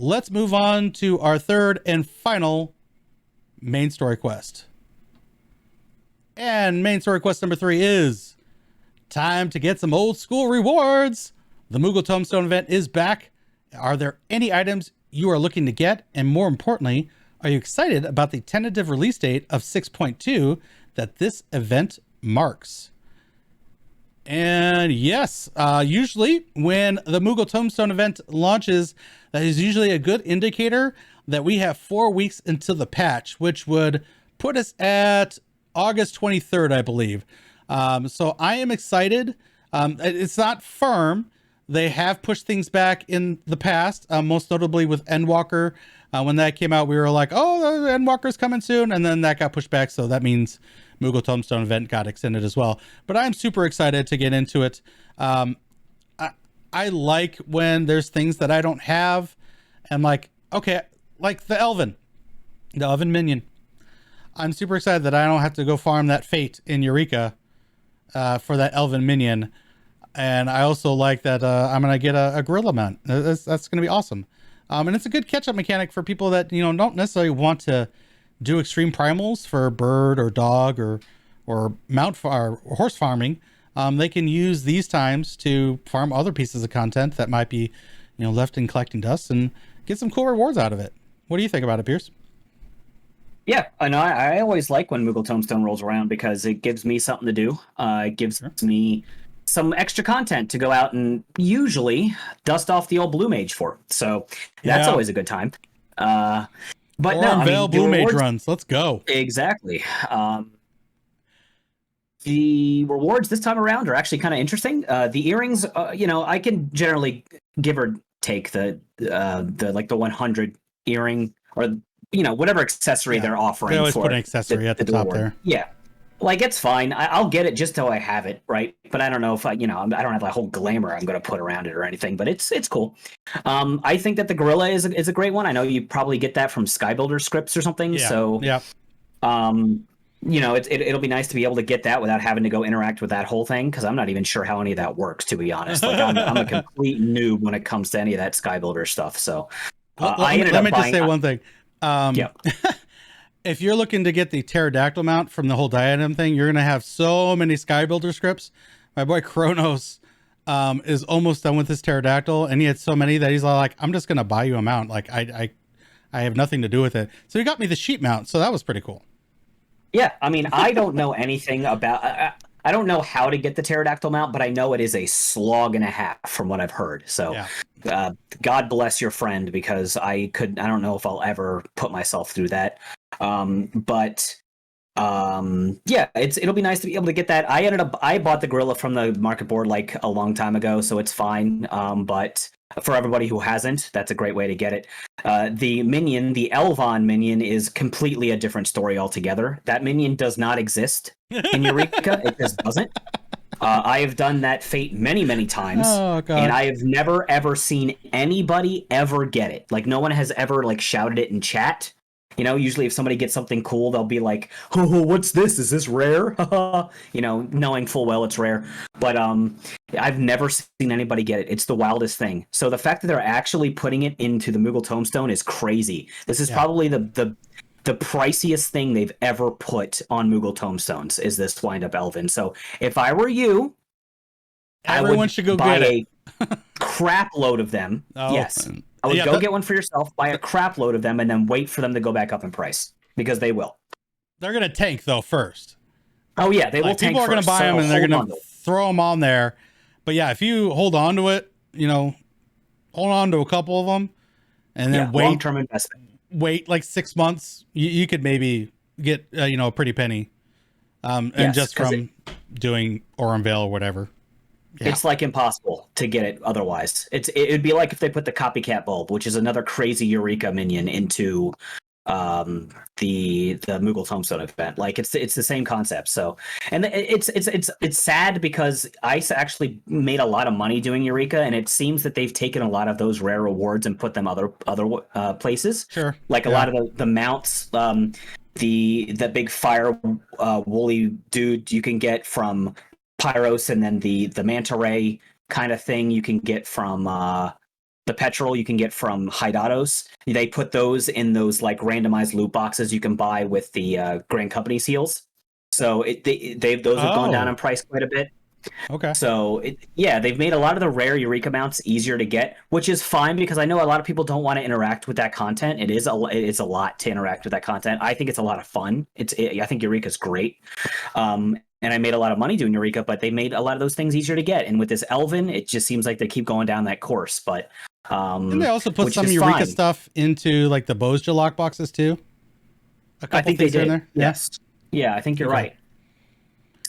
let's move on to our third and final main story quest. And main story quest number 3 is time to get some old school rewards. The Moogle Tomestone event is back. Are there any items you are looking to get? And more importantly, are you excited about the tentative release date of 6.2 that this event marks? And yes, usually when the Moogle Tomestone event launches, that is usually a good indicator that we have 4 weeks until the patch, which would put us at August 23rd, I believe. So I am excited. It's not firm. They have pushed things back in the past, most notably with Endwalker. When that came out, we were like, oh, the Endwalker's coming soon. And then that got pushed back. So that means Moogle Tomestone event got extended as well. But I'm super excited to get into it. I like when there's things that I don't have. And like, okay, like the Elven minion. I'm super excited that I don't have to go farm that fate in Eureka for that Elven minion. And I also like that I'm going to get a gorilla mount. That's going to be awesome. And it's a good catch-up mechanic for people that, you know, don't necessarily want to do extreme primals for bird or dog or horse farming. They can use these times to farm other pieces of content that might be, you know, left in collecting dust and get some cool rewards out of it. What do you think about it, Piers? Yeah, and I always like when Moogle Tomestone rolls around because it gives me something to do. It gives me some extra content to go out and usually dust off the old Blue Mage for. So that's always a good time. But no, Veil Blue Mage runs. Let's go. Exactly. The rewards this time around are actually kind of interesting. The earrings, you know, I can generally give or take the 100 earring or, you know, whatever accessory they're offering. They always for put an accessory at the top there. Yeah. Like, it's fine. I'll get it just so I have it, right? But I don't know if I don't have a whole glamour I'm going to put around it or anything, but it's cool. I think that the gorilla is a great one. I know you probably get that from Skybuilder scripts or something. Yeah. So, yeah. You know, it'll be nice to be able to get that without having to go interact with that whole thing, because I'm not even sure how any of that works, to be honest. Like, I'm a complete noob when it comes to any of that Skybuilder stuff. So, let me just say one thing. Yeah. If you're looking to get the pterodactyl mount from the whole diadem thing, you're going to have so many Skybuilder scripts. My boy Kronos is almost done with his pterodactyl, and he had so many that he's like, I'm just going to buy you a mount. Like, I have nothing to do with it. So he got me the sheep mount. So that was pretty cool. Yeah, I mean, I don't know anything about... I don't know how to get the pterodactyl mount, but I know it is a slog and a half from what I've heard. So God bless your friend, because I don't know if I'll ever put myself through that. But it'll be nice to be able to get that. I bought the gorilla from the market board like a long time ago, so it's fine. But for everybody who hasn't, that's a great way to get it. The minion, the Elvon minion, is completely a different story altogether. That minion does not exist in Eureka. It just doesn't. I have done that fate many, many times, and I have never, ever seen anybody ever get it. Like, no one has ever, like, shouted it in chat. You know, usually if somebody gets something cool, they'll be like, oh, what's this? Is this rare? You know, knowing full well it's rare. But I've never seen anybody get it. It's the wildest thing. So the fact that they're actually putting it into the Moogle Tomestone is crazy. This is probably the priciest thing they've ever put on Moogle Tomestones, is this wind-up Elven. So if I were you, everyone should go get it. A crap load of them. Yes. I would get one for yourself, buy a crap load of them, and then wait for them to go back up in price, because they will. They're going to tank, though, first. Oh, yeah, they will tank first. People are going to buy them, and they're going to throw them on there. But, yeah, if you hold on to it, you know, hold on to a couple of them, and then wait. Long-term investment. Wait like 6 months, you could maybe get, a pretty penny. And just from doing Aurum Veil or whatever. Yeah. It's like impossible to get it otherwise. It'd be like if they put the copycat bulb, which is another crazy Eureka minion, into the Moogle Tomestone event. Like, it's the same concept. So, and it's sad because I actually made a lot of money doing Eureka, and it seems that they've taken a lot of those rare rewards and put them other places. Sure. Like a lot of the mounts, the big fire woolly dude you can get from Pyros, and then the manta ray kind of thing you can get from the petrol you can get from Hidatos. They put those in those like randomized loot boxes you can buy with the Grand Company seals. So those have gone down in price quite a bit. Okay. So they've made a lot of the rare Eureka mounts easier to get, which is fine because I know a lot of people don't want to interact with that content. It's a lot to interact with that content. I think it's a lot of fun. I think Eureka's great. And I made a lot of money doing Eureka, but they made a lot of those things easier to get. And with this Elven, it just seems like they keep going down that course. But and they also put some Eureka stuff into like the Bozja lock boxes too. I think they did. There. Yes. Yeah, I think you're right.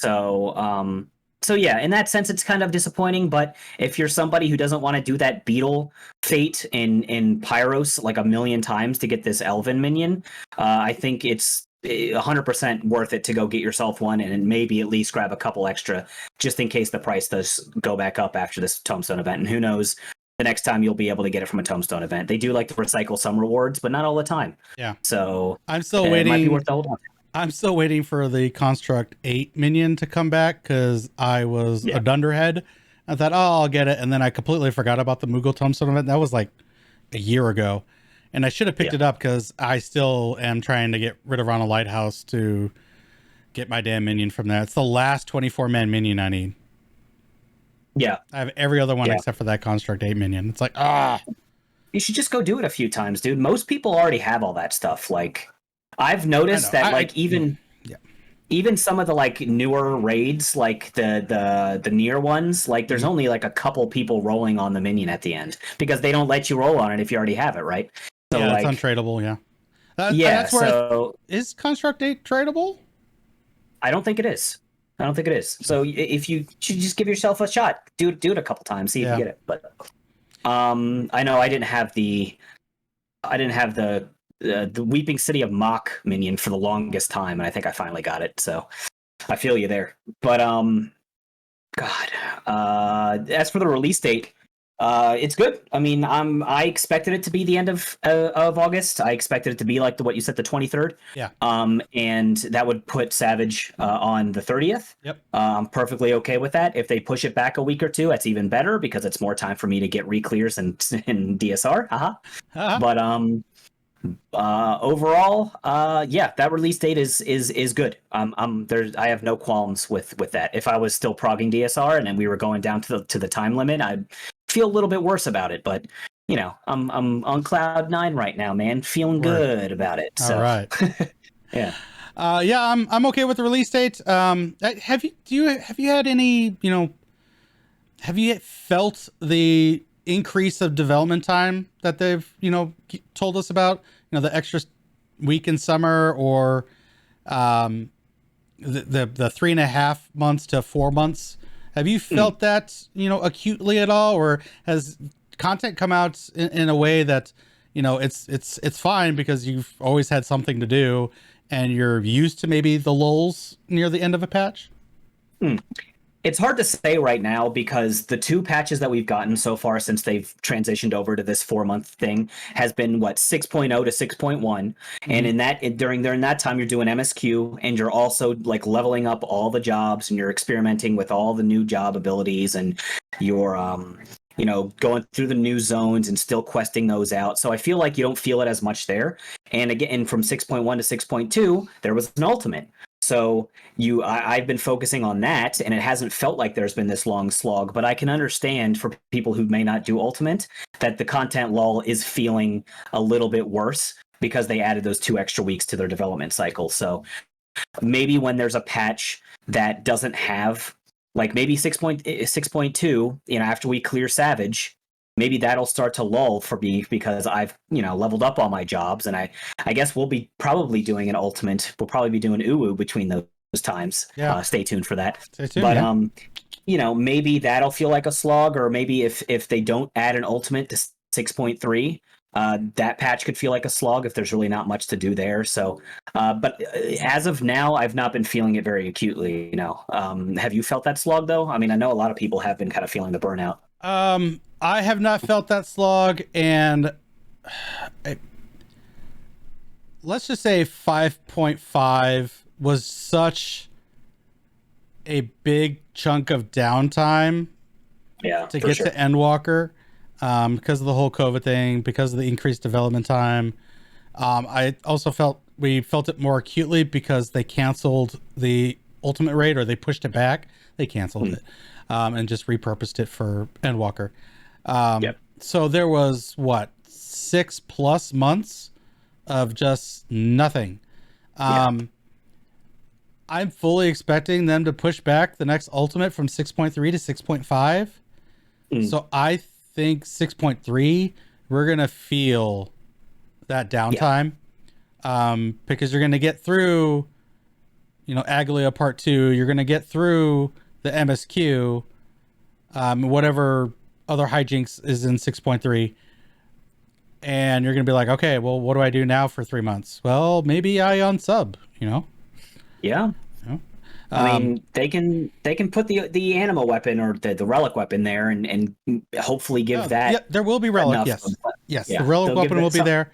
So yeah, in that sense, it's kind of disappointing. But if you're somebody who doesn't want to do that beetle fate in Pyros like a million times to get this Elven minion, I think it's 100% worth it to go get yourself one and maybe at least grab a couple extra just in case the price does go back up after this Tomestone event. And who knows, the next time you'll be able to get it from a Tomestone event. They do like to recycle some rewards, but not all the time. Yeah. So I'm still waiting. It might be worth the hold on. I'm still waiting for the Construct 8 minion to come back because I was a dunderhead. I thought, I'll get it. And then I completely forgot about the Moogle Tomestone event. That was like a year ago. And I should have picked it up because I still am trying to get rid of Rana Lighthouse to get my damn minion from there. It's the last 24-man minion I need. Yeah. I have every other one except for that Construct 8 minion. It's like, You should just go do it a few times, dude. Most people already have all that stuff. Like, I've noticed that even some of the like newer raids, like the near ones, like there's only like a couple people rolling on the minion at the end because they don't let you roll on it if you already have it, right? So yeah, like, it's untradeable. Yeah. That's where is Construct 8 tradable? I don't think it is. So if you should just give yourself a shot, do it a couple times, see if you get it. But I know I didn't have the Weeping City of Mach minion for the longest time, and I think I finally got it. So I feel you there. But as for the release date, it's good. I mean, I expected it to be the end of August. I expected it to be like what you said, the 23rd. Yeah. And that would put Savage on the 30th. Yep. I'm perfectly okay with that. If they push it back a week or two, that's even better because it's more time for me to get re-clears and DSR. But overall, that release date is good. I have no qualms with that. If I was still progging DSR and then we were going down to the time limit, I'd feel a little bit worse about it. But you know, I'm on cloud 9 right now, man, feeling good about it. So. All right. Yeah. I'm okay with the release date. Have you had any, have you felt the increase of development time that they've, told us about, the extra week in summer or, the 3.5 months to 4 months? Have you felt that, acutely at all, or has content come out in a way that, it's fine because you've always had something to do and you're used to maybe the lulls near the end of a patch? It's hard to say right now because the 2 patches that we've gotten so far since they've transitioned over to this 4-month thing has been 6.0 to 6.1. And during that time, you're doing MSQ and you're also like leveling up all the jobs and you're experimenting with all the new job abilities and you're, going through the new zones and still questing those out. So I feel like you don't feel it as much there. And again, from 6.1 to 6.2, there was an ultimate. So I've been focusing on that, and it hasn't felt like there's been this long slog. But I can understand for people who may not do Ultimate that the content lull is feeling a little bit worse because they added those 2 extra weeks to their development cycle. So maybe when there's a patch that doesn't have, like maybe 6.2, after we clear Savage, maybe that'll start to lull for me because I've, leveled up all my jobs, and I guess we'll be probably doing an ultimate. We'll probably be doing Uwu between those times. Yeah. Stay tuned for that. Stay tuned, but maybe that'll feel like a slog, or maybe if they don't add an ultimate to 6.3, that patch could feel like a slog if there's really not much to do there. So, but as of now, I've not been feeling it very acutely. Have you felt that slog though? I mean, I know a lot of people have been kind of feeling the burnout. I have not felt that slog, and let's just say 5.5 was such a big chunk of downtime to get to Endwalker. because of the whole COVID thing, because of the increased development time. I also felt it more acutely because they canceled the Ultimate Raid, or they pushed it back. They canceled it and just repurposed it for Endwalker. So there was, what, 6+ months of just nothing. I'm fully expecting them to push back the next Ultimate from 6.3 to 6.5. So I think 6.3, we're going to feel that downtime because you're going to get through, Agalia Part 2. You're going to get through the MSQ, whatever other hijinks is in 6.3. And you're going to be like, okay, well, what do I do now for 3 months? Well, maybe I unsub, Yeah. I mean, they can put the anima weapon or the relic weapon there and hopefully give that. Yeah, there will be relic. Yes. The relic weapon will be there.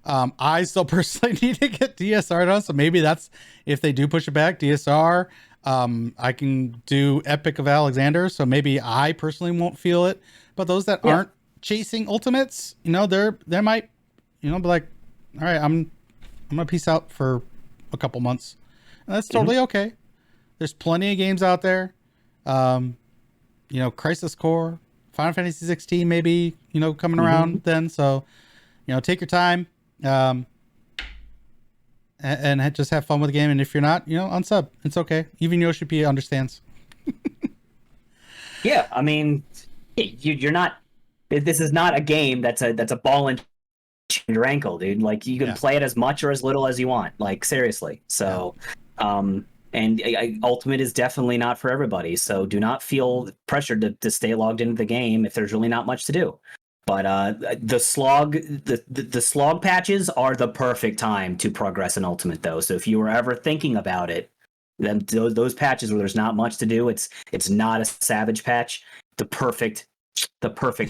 I still personally need to get DSR done, so maybe that's, if they do push it back, DSR. I can do Epic of Alexander, so maybe I personally won't feel it. But those that aren't chasing ultimates, they might, be like, all right, I'm gonna peace out for a couple months. And that's totally okay. There's plenty of games out there. Crisis Core, Final Fantasy 16, maybe, coming around then. So, take your time, and just have fun with the game. And if you're not, unsub. It's okay. Even Yoshi P understands. Yeah, I mean, you're not. This is not a game that's a ball in your ankle, dude. Like, you can play it as much or as little as you want. Like, seriously. So, and Ultimate is definitely not for everybody. So do not feel pressured to stay logged into the game if there's really not much to do. But the slog patches are the perfect time to progress in Ultimate, though. So if you were ever thinking about it, then those patches where there's not much to do, it's not a savage patch. The perfect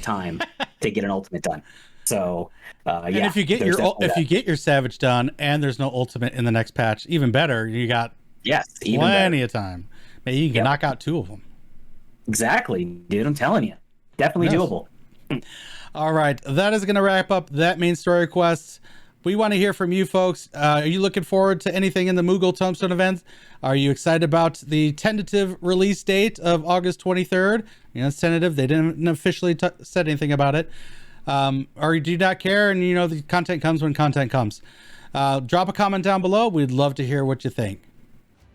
time to get an Ultimate done. So and if you get your savage done and there's no Ultimate in the next patch, even better. You got plenty of time. Maybe you can knock out 2 of them. Exactly, dude. I'm telling you, definitely doable. All right, that is going to wrap up that main story quest. We want to hear from you folks. Are you looking forward to anything in the Moogle Tomestone event? Are you excited about the tentative release date of August 23rd? It's tentative. They didn't officially said anything about it. Or you do not care, and the content comes when content comes. Drop a comment down below. We'd love to hear what you think.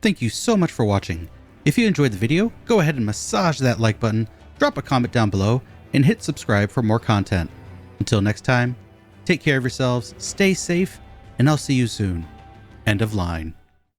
Thank you so much for watching. If you enjoyed the video, go ahead and massage that like button, drop a comment down below, and hit subscribe for more content. Until next time, take care of yourselves, stay safe, and I'll see you soon. End of line.